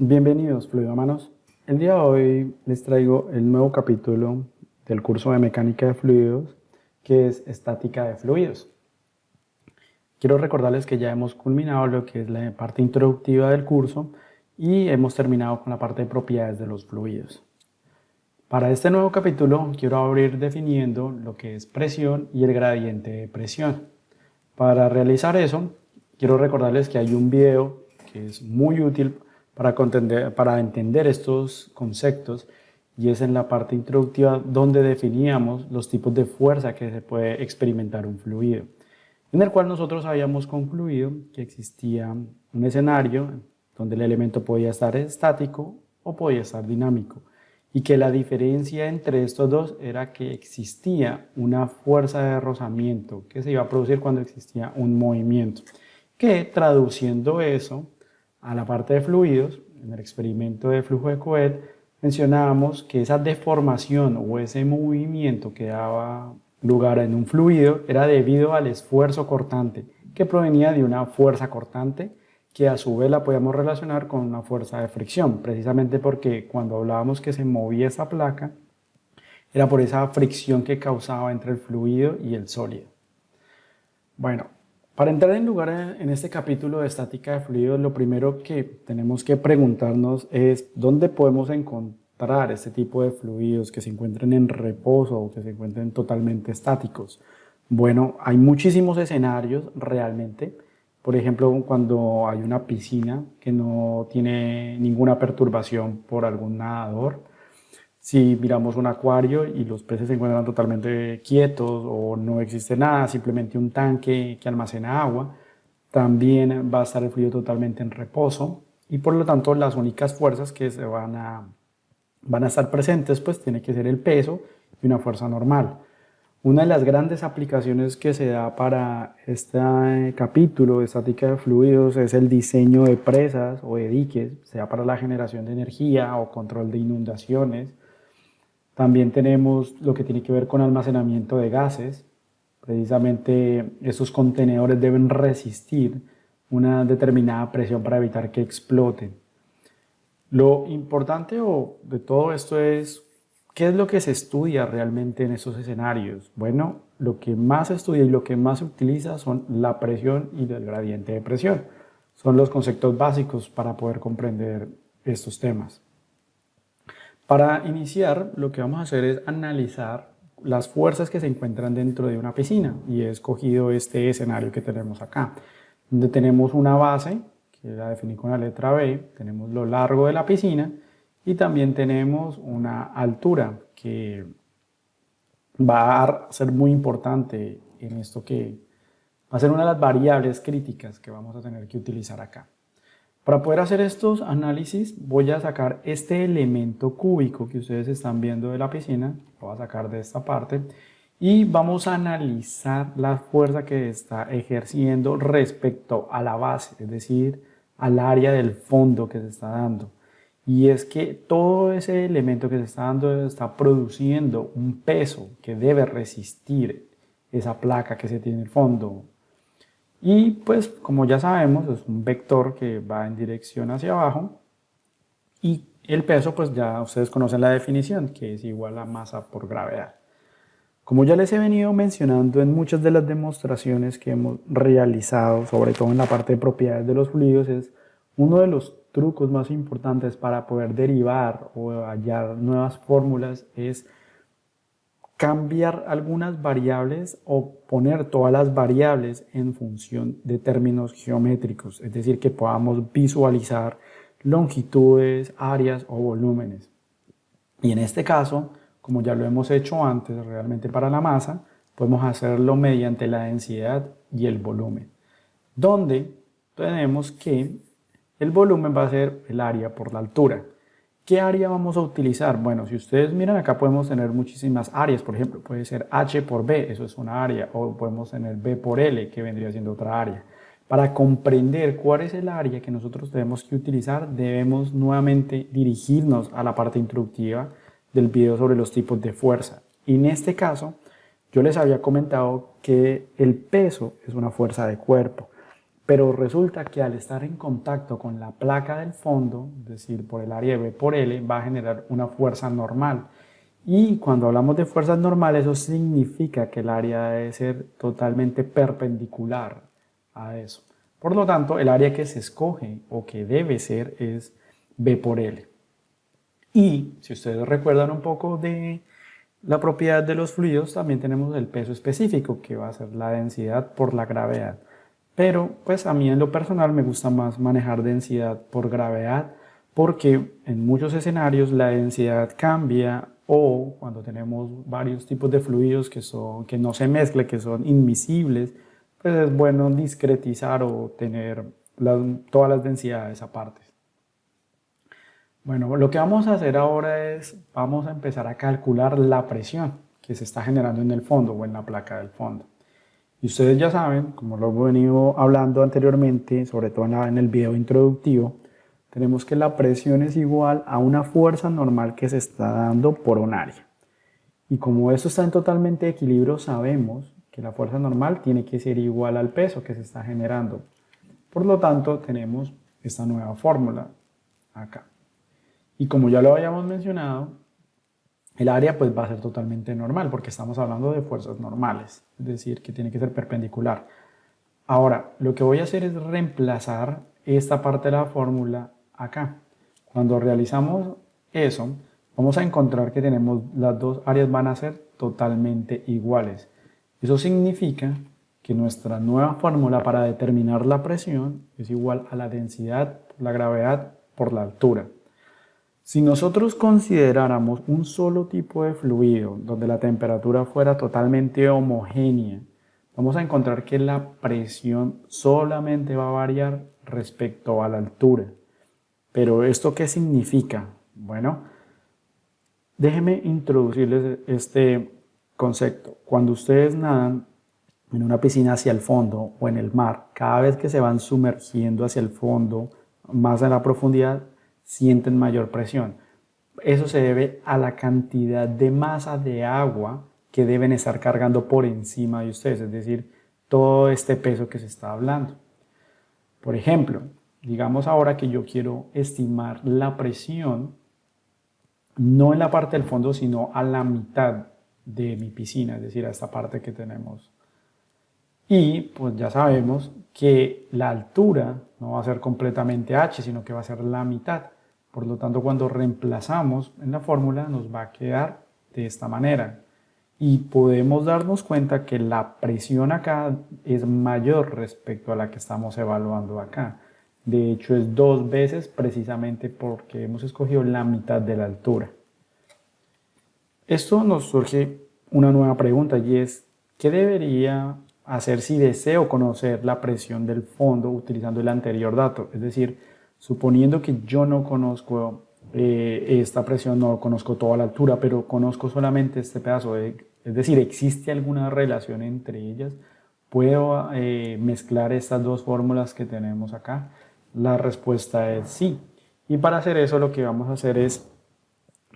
Bienvenidos, fluidomanos. El día de hoy les traigo el nuevo capítulo del curso de mecánica de fluidos, que es estática de fluidos. Quiero recordarles que ya hemos culminado lo que es la parte introductiva del curso y hemos terminado con la parte de propiedades de los fluidos. Para este nuevo capítulo quiero abrir definiendo lo que es presión y el gradiente de presión. Para realizar eso, quiero recordarles que hay un video que es muy útil para entender estos conceptos, y es en la parte introductiva donde definíamos los tipos de fuerza que se puede experimentar un fluido, en el cual nosotros habíamos concluido que existía un escenario donde el elemento podía estar estático o podía estar dinámico, y que la diferencia entre estos dos era que existía una fuerza de rozamiento que se iba a producir cuando existía un movimiento, que traduciendo eso a la parte de fluidos, en el experimento de flujo de Couette, mencionábamos que esa deformación o ese movimiento que daba lugar en un fluido era debido al esfuerzo cortante, que provenía de una fuerza cortante, que a su vez la podíamos relacionar con una fuerza de fricción, precisamente porque cuando hablábamos que se movía esa placa, era por esa fricción que causaba entre el fluido y el sólido. Bueno, para entrar en lugar en este capítulo de estática de fluidos, lo primero que tenemos que preguntarnos es dónde podemos encontrar este tipo de fluidos que se encuentren en reposo o que se encuentren totalmente estáticos. Bueno, hay muchísimos escenarios realmente. Por ejemplo, cuando hay una piscina que no tiene ninguna perturbación por algún nadador. Si miramos un acuario y los peces se encuentran totalmente quietos o no existe nada, simplemente un tanque que almacena agua, también va a estar el fluido totalmente en reposo, y por lo tanto las únicas fuerzas que van a estar presentes pues tiene que ser el peso y una fuerza normal. Una de las grandes aplicaciones que se da para este capítulo de estática de fluidos es el diseño de presas o de diques, sea para la generación de energía o control de inundaciones. También tenemos lo que tiene que ver con almacenamiento de gases. Precisamente estos contenedores deben resistir una determinada presión para evitar que exploten. Lo importante de todo esto es ¿qué es lo que se estudia realmente en estos escenarios? Bueno, lo que más se estudia y lo que más se utiliza son la presión y el gradiente de presión. Son los conceptos básicos para poder comprender estos temas. Para iniciar, lo que vamos a hacer es analizar las fuerzas que se encuentran dentro de una piscina, y he escogido este escenario que tenemos acá, donde tenemos una base, que la definí con la letra B, tenemos lo largo de la piscina y también tenemos una altura que va a ser muy importante en esto, que va a ser una de las variables críticas que vamos a tener que utilizar acá. Para poder hacer estos análisis voy a sacar este elemento cúbico que ustedes están viendo de la piscina, lo voy a sacar de esta parte, y vamos a analizar la fuerza que está ejerciendo respecto a la base, es decir, al área del fondo que se está dando. Y es que todo ese elemento que se está dando está produciendo un peso que debe resistir esa placa que se tiene en el fondo. Y pues como ya sabemos es un vector que va en dirección hacia abajo, y el peso pues ya ustedes conocen la definición, que es igual a masa por gravedad. Como ya les he venido mencionando en muchas de las demostraciones que hemos realizado, sobre todo en la parte de propiedades de los fluidos, es uno de los trucos más importantes para poder derivar o hallar nuevas fórmulas es cambiar algunas variables o poner todas las variables en función de términos geométricos, es decir, que podamos visualizar longitudes, áreas o volúmenes. Y en este caso, como ya lo hemos hecho antes realmente para la masa, podemos hacerlo mediante la densidad y el volumen, donde tenemos que el volumen va a ser el área por la altura. ¿Qué área vamos a utilizar? Bueno, si ustedes miran acá podemos tener muchísimas áreas. Por ejemplo, puede ser H por B, eso es una área, o podemos tener B por L, que vendría siendo otra área. Para comprender cuál es el área que nosotros tenemos que utilizar, debemos nuevamente dirigirnos a la parte introductiva del video sobre los tipos de fuerza. Y en este caso, yo les había comentado que el peso es una fuerza de cuerpo, pero resulta que al estar en contacto con la placa del fondo, es decir, por el área B por L, va a generar una fuerza normal. Y cuando hablamos de fuerzas normales, eso significa que el área debe ser totalmente perpendicular a eso. Por lo tanto, el área que se escoge o que debe ser es B por L. Y si ustedes recuerdan un poco de la propiedad de los fluidos, también tenemos el peso específico, que va a ser la densidad por la gravedad. Pero pues a mí en lo personal me gusta más manejar densidad por gravedad, porque en muchos escenarios la densidad cambia, o cuando tenemos varios tipos de fluidos que no se mezclan, que son inmiscibles, pues es bueno discretizar o tener todas las densidades aparte. Bueno, lo que vamos a hacer ahora es, vamos a empezar a calcular la presión que se está generando en el fondo o en la placa del fondo. Y ustedes ya saben, como lo hemos venido hablando anteriormente, sobre todo en el video introductivo, tenemos que la presión es igual a una fuerza normal que se está dando por un área. Y como esto está en totalmente equilibrio, sabemos que la fuerza normal tiene que ser igual al peso que se está generando. Por lo tanto, tenemos esta nueva fórmula acá. Y como ya lo habíamos mencionado, el área pues va a ser totalmente normal porque estamos hablando de fuerzas normales, es decir, que tiene que ser perpendicular. Ahora, lo que voy a hacer es reemplazar esta parte de la fórmula acá. Cuando realizamos eso, vamos a encontrar que tenemos las dos áreas van a ser totalmente iguales. Eso significa que nuestra nueva fórmula para determinar la presión es igual a la densidad, la gravedad por la altura. Si nosotros consideráramos un solo tipo de fluido donde la temperatura fuera totalmente homogénea, vamos a encontrar que la presión solamente va a variar respecto a la altura. ¿Pero esto qué significa? Bueno, déjenme introducirles este concepto. Cuando ustedes nadan en una piscina hacia el fondo o en el mar, cada vez que se van sumergiendo hacia el fondo, más a la profundidad, sienten mayor presión. Eso se debe a la cantidad de masa de agua que deben estar cargando por encima de ustedes, es decir, todo este peso que se está hablando. Por ejemplo, digamos ahora que yo quiero estimar la presión, no en la parte del fondo, sino a la mitad de mi piscina, es decir, a esta parte que tenemos. Y pues ya sabemos que la altura no va a ser completamente h, sino que va a ser la mitad. Por lo tanto, cuando reemplazamos en la fórmula nos va a quedar de esta manera. Y podemos darnos cuenta que la presión acá es mayor respecto a la que estamos evaluando acá. De hecho, es 2 veces precisamente porque hemos escogido la mitad de la altura. Esto nos surge una nueva pregunta y es, ¿qué debería hacer si deseo conocer la presión del fondo utilizando el anterior dato? Es decir, suponiendo que yo no conozco esta presión, no conozco toda la altura, pero conozco solamente este pedazo, es decir, ¿existe alguna relación entre ellas? ¿Puedo mezclar estas dos fórmulas que tenemos acá? La respuesta es sí. Y para hacer eso lo que vamos a hacer es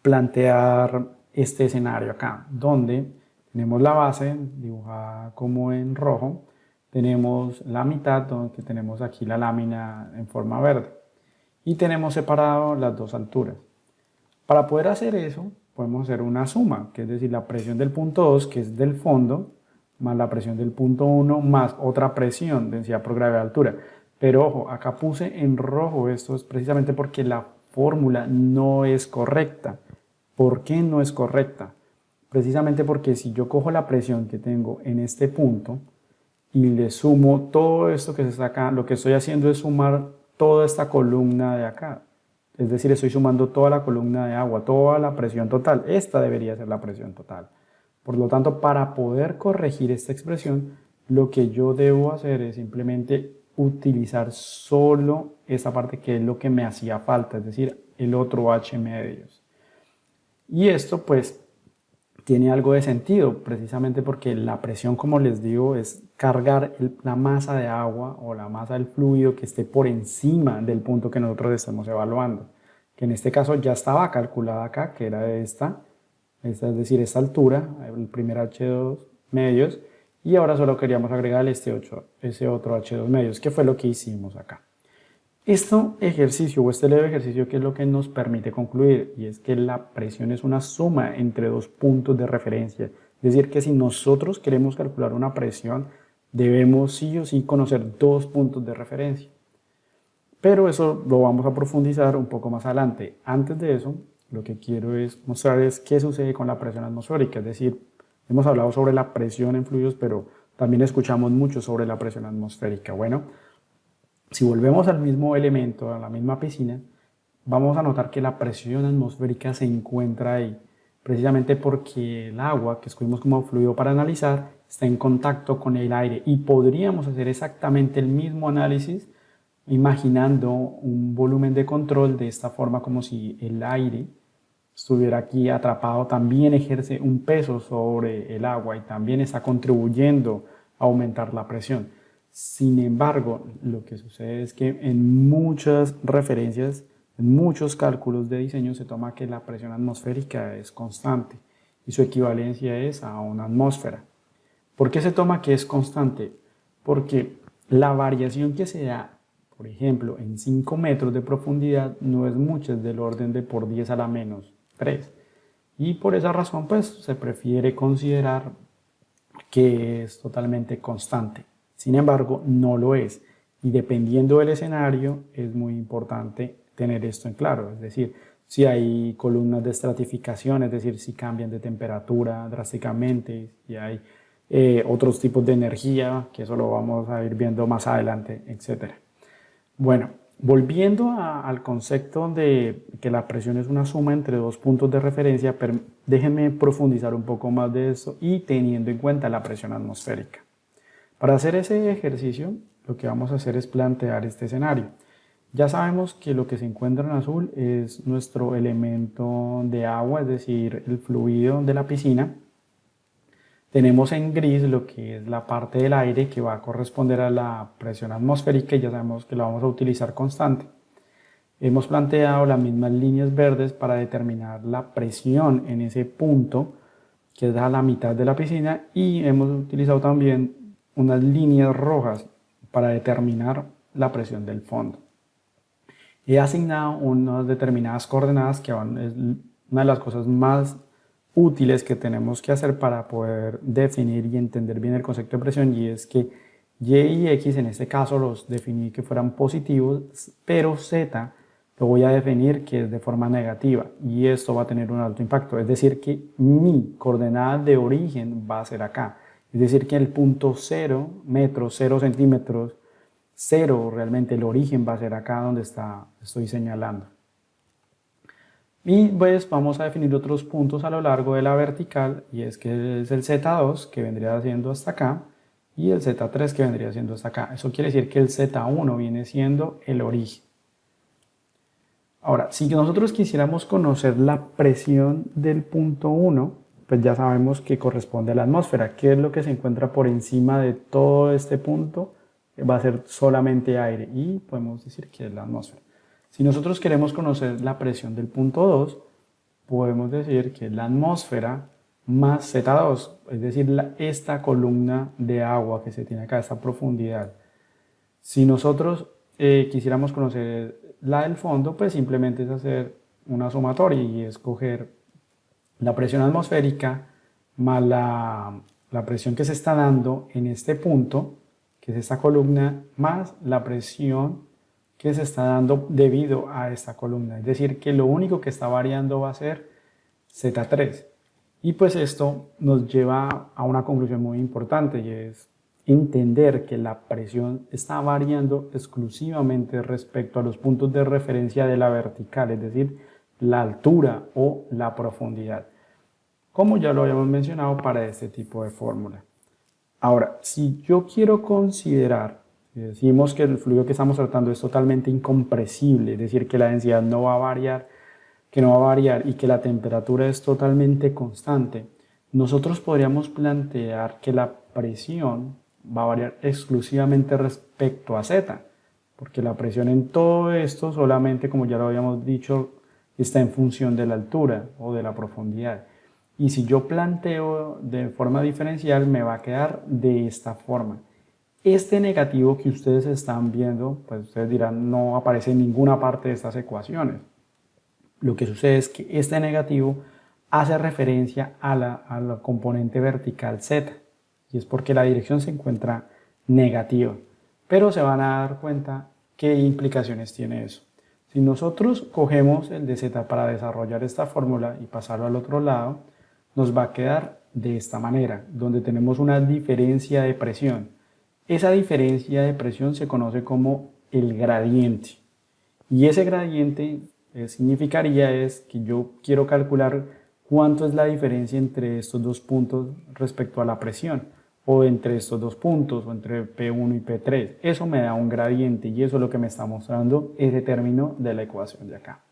plantear este escenario acá, donde tenemos la base dibujada como en rojo, tenemos la mitad donde tenemos aquí la lámina en forma verde. Y tenemos separado las dos alturas. Para poder hacer eso, podemos hacer una suma, que es decir, la presión del punto 2, que es del fondo, más la presión del punto 1, más otra presión, densidad por gravedad de altura. Pero ojo, acá puse en rojo esto es precisamente porque la fórmula no es correcta. ¿Por qué no es correcta? Precisamente porque si yo cojo la presión que tengo en este punto y le sumo todo esto que se está acá, lo que estoy haciendo es sumar toda esta columna de acá. Es decir, estoy sumando toda la columna de agua, toda la presión total. Esta debería ser la presión total. Por lo tanto, para poder corregir esta expresión, lo que yo debo hacer es simplemente utilizar solo esta parte que es lo que me hacía falta, es decir, el otro h medios. Y esto pues tiene algo de sentido, precisamente porque la presión, como les digo, es cargar la masa de agua o la masa del fluido que esté por encima del punto que nosotros estamos evaluando, que en este caso ya estaba calculada acá, que era esta, es decir, esta altura, el primer H2 medios, y ahora solo queríamos agregar ese otro H2 medios, que fue lo que hicimos acá. Este ejercicio o este leve ejercicio, ¿qué es lo que nos permite concluir? Y es que la presión es una suma entre dos puntos de referencia. Es decir, que si nosotros queremos calcular una presión, debemos sí o sí conocer dos puntos de referencia. Pero eso lo vamos a profundizar un poco más adelante. Antes de eso, lo que quiero es mostrarles qué sucede con la presión atmosférica. Es decir, hemos hablado sobre la presión en fluidos, pero también escuchamos mucho sobre la presión atmosférica. Bueno, si volvemos al mismo elemento, a la misma piscina, vamos a notar que la presión atmosférica se encuentra ahí, precisamente porque el agua que escogimos como fluido para analizar está en contacto con el aire y podríamos hacer exactamente el mismo análisis imaginando un volumen de control de esta forma, como si el aire estuviera aquí atrapado, también ejerce un peso sobre el agua y también está contribuyendo a aumentar la presión. Sin embargo, lo que sucede es que en muchas referencias, en muchos cálculos de diseño se toma que la presión atmosférica es constante y su equivalencia es a una atmósfera. ¿Por qué se toma que es constante? Porque la variación que se da, por ejemplo, en 5 metros de profundidad no es mucha, es del orden de por 10 a la menos 3. Y por esa razón, pues, se prefiere considerar que es totalmente constante. Sin embargo, no lo es. Y dependiendo del escenario, es muy importante tener esto en claro. Es decir, si hay columnas de estratificación, es decir, si cambian de temperatura drásticamente, si hay otros tipos de energía, que eso lo vamos a ir viendo más adelante, etc. Bueno, volviendo al concepto de que la presión es una suma entre dos puntos de referencia, déjenme profundizar un poco más de eso y teniendo en cuenta la presión atmosférica. Para hacer ese ejercicio, lo que vamos a hacer es plantear este escenario. Ya sabemos que lo que se encuentra en azul es nuestro elemento de agua, es decir, el fluido de la piscina. Tenemos en gris lo que es la parte del aire que va a corresponder a la presión atmosférica y ya sabemos que la vamos a utilizar constante. Hemos planteado las mismas líneas verdes para determinar la presión en ese punto que es a la mitad de la piscina y hemos utilizado también unas líneas rojas para determinar la presión del fondo. He asignado unas determinadas coordenadas que es una de las cosas más útiles que tenemos que hacer para poder definir y entender bien el concepto de presión, y es que Y y X en este caso los definí que fueran positivos, pero Z lo voy a definir que es de forma negativa y esto va a tener un alto impacto, es decir que mi coordenada de origen va a ser acá, es decir que el punto 0 metros, 0 centímetros, 0 realmente el origen va a ser acá donde estoy señalando. Y pues vamos a definir otros puntos a lo largo de la vertical, y es que es el Z2 que vendría siendo hasta acá y el Z3 que vendría siendo hasta acá. Eso quiere decir que el Z1 viene siendo el origen. Ahora, si nosotros quisiéramos conocer la presión del punto 1, pues ya sabemos que corresponde a la atmósfera. ¿Qué es lo que se encuentra por encima de todo este punto? Va a ser solamente aire y podemos decir que es la atmósfera. Si nosotros queremos conocer la presión del punto 2, podemos decir que es la atmósfera más Z2, es decir, esta columna de agua que se tiene acá, esta profundidad. Si nosotros quisiéramos conocer la del fondo, pues simplemente es hacer una sumatoria y escoger la presión atmosférica más la presión que se está dando en este punto, que es esta columna, más la presión que se está dando debido a esta columna. Es decir, que lo único que está variando va a ser Z3. Y pues esto nos lleva a una conclusión muy importante, y es entender que la presión está variando exclusivamente respecto a los puntos de referencia de la vertical, es decir, la altura o la profundidad, como ya lo habíamos mencionado para este tipo de fórmula. Ahora, si yo quiero considerar, decimos que el fluido que estamos tratando es totalmente incompresible, es decir, que la densidad no va a variar, y que la temperatura es totalmente constante, nosotros podríamos plantear que la presión va a variar exclusivamente respecto a Z, porque la presión en todo esto solamente, como ya lo habíamos dicho, está en función de la altura o de la profundidad. Y si yo planteo de forma diferencial, me va a quedar de esta forma. Este negativo que ustedes están viendo, pues ustedes dirán, no aparece en ninguna parte de estas ecuaciones. Lo que sucede es que este negativo hace referencia a la componente vertical z, y es porque la dirección se encuentra negativa. Pero se van a dar cuenta qué implicaciones tiene eso. Si nosotros cogemos el de z para desarrollar esta fórmula y pasarlo al otro lado, nos va a quedar de esta manera, donde tenemos una diferencia de presión. Esa diferencia de presión se conoce como el gradiente. Y ese gradiente significaría es que yo quiero calcular cuánto es la diferencia entre estos dos puntos respecto a la presión, o entre estos dos puntos, o entre P1 y P3. Eso me da un gradiente y eso es lo que me está mostrando ese término de la ecuación de acá.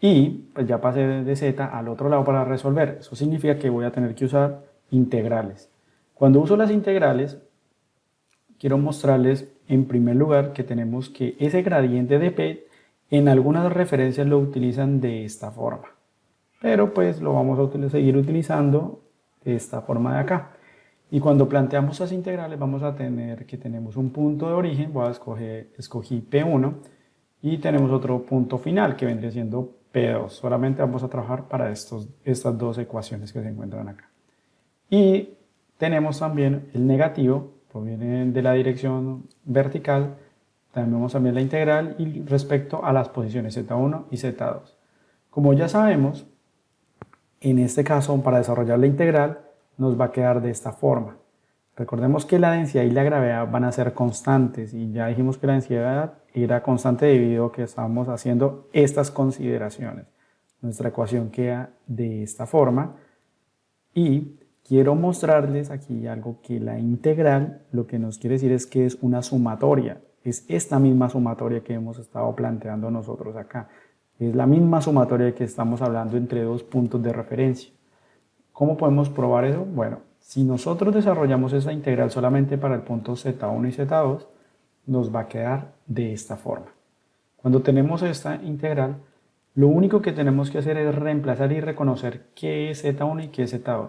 Y pues ya pasé de z al otro lado para resolver. Eso significa que voy a tener que usar integrales. Cuando uso las integrales, quiero mostrarles en primer lugar que tenemos que ese gradiente de P en algunas referencias lo utilizan de esta forma. Pero pues lo vamos a seguir utilizando de esta forma de acá. Y cuando planteamos las integrales vamos a tener que tenemos un punto de origen, escogí P1 y tenemos otro punto final que vendría siendo P2. Solamente vamos a trabajar para estas dos ecuaciones que se encuentran acá. Y tenemos también el negativo, proviene de la dirección vertical, tenemos también la integral y respecto a las posiciones Z1 y Z2. Como ya sabemos, en este caso para desarrollar la integral nos va a quedar de esta forma. Recordemos que la densidad y la gravedad van a ser constantes y ya dijimos que la densidad era constante debido a que estábamos haciendo estas consideraciones. Nuestra ecuación queda de esta forma y quiero mostrarles aquí algo que la integral lo que nos quiere decir es que es una sumatoria. Es esta misma sumatoria que hemos estado planteando nosotros acá. Es la misma sumatoria que estamos hablando entre dos puntos de referencia. ¿Cómo podemos probar eso? Bueno, si nosotros desarrollamos esa integral solamente para el punto Z1 y Z2, nos va a quedar de esta forma. Cuando tenemos esta integral, lo único que tenemos que hacer es reemplazar y reconocer qué es Z1 y qué es Z2.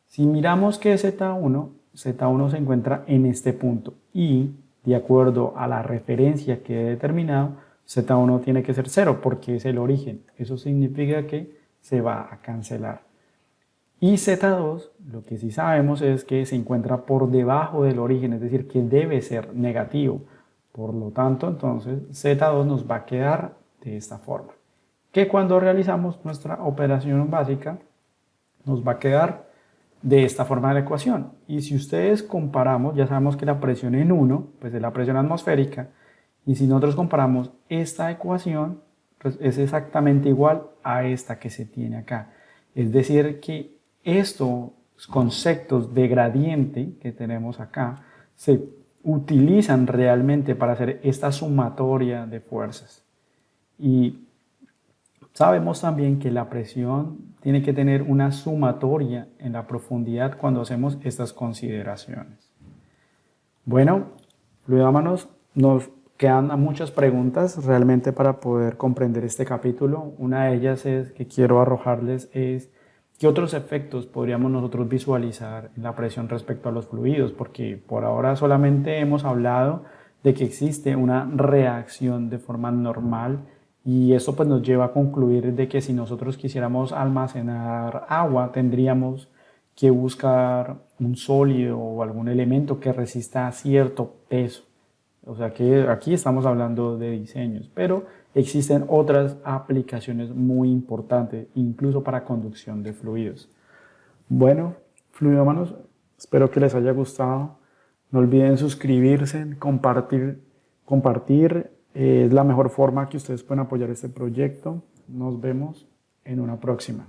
Si miramos qué es Z1, Z1 se encuentra en este punto y de acuerdo a la referencia que he determinado, Z1 tiene que ser 0 porque es el origen. Eso significa que se va a cancelar. Y Z2, lo que sí sabemos es que se encuentra por debajo del origen, es decir, que debe ser negativo. Por lo tanto, entonces, Z2 nos va a quedar de esta forma. Que cuando realizamos nuestra operación básica, nos va a quedar de esta forma de la ecuación. Y si ustedes comparamos, ya sabemos que la presión en 1, pues es la presión atmosférica, y si nosotros comparamos esta ecuación, pues es exactamente igual a esta que se tiene acá. Es decir, que estos conceptos de gradiente que tenemos acá se utilizan realmente para hacer esta sumatoria de fuerzas. Y sabemos también que la presión tiene que tener una sumatoria en la profundidad cuando hacemos estas consideraciones. Bueno, fluidámanos, nos quedan muchas preguntas realmente para poder comprender este capítulo. Una de ellas que quiero arrojarles es ¿qué otros efectos podríamos nosotros visualizar en la presión respecto a los fluidos? Porque por ahora solamente hemos hablado de que existe una reacción de forma normal y eso pues nos lleva a concluir de que si nosotros quisiéramos almacenar agua tendríamos que buscar un sólido o algún elemento que resista cierto peso. O sea que aquí estamos hablando de diseños, pero existen otras aplicaciones muy importantes, incluso para conducción de fluidos. Bueno, fluidómanos, espero que les haya gustado. No olviden suscribirse, compartir. Es la mejor forma que ustedes pueden apoyar este proyecto. Nos vemos en una próxima.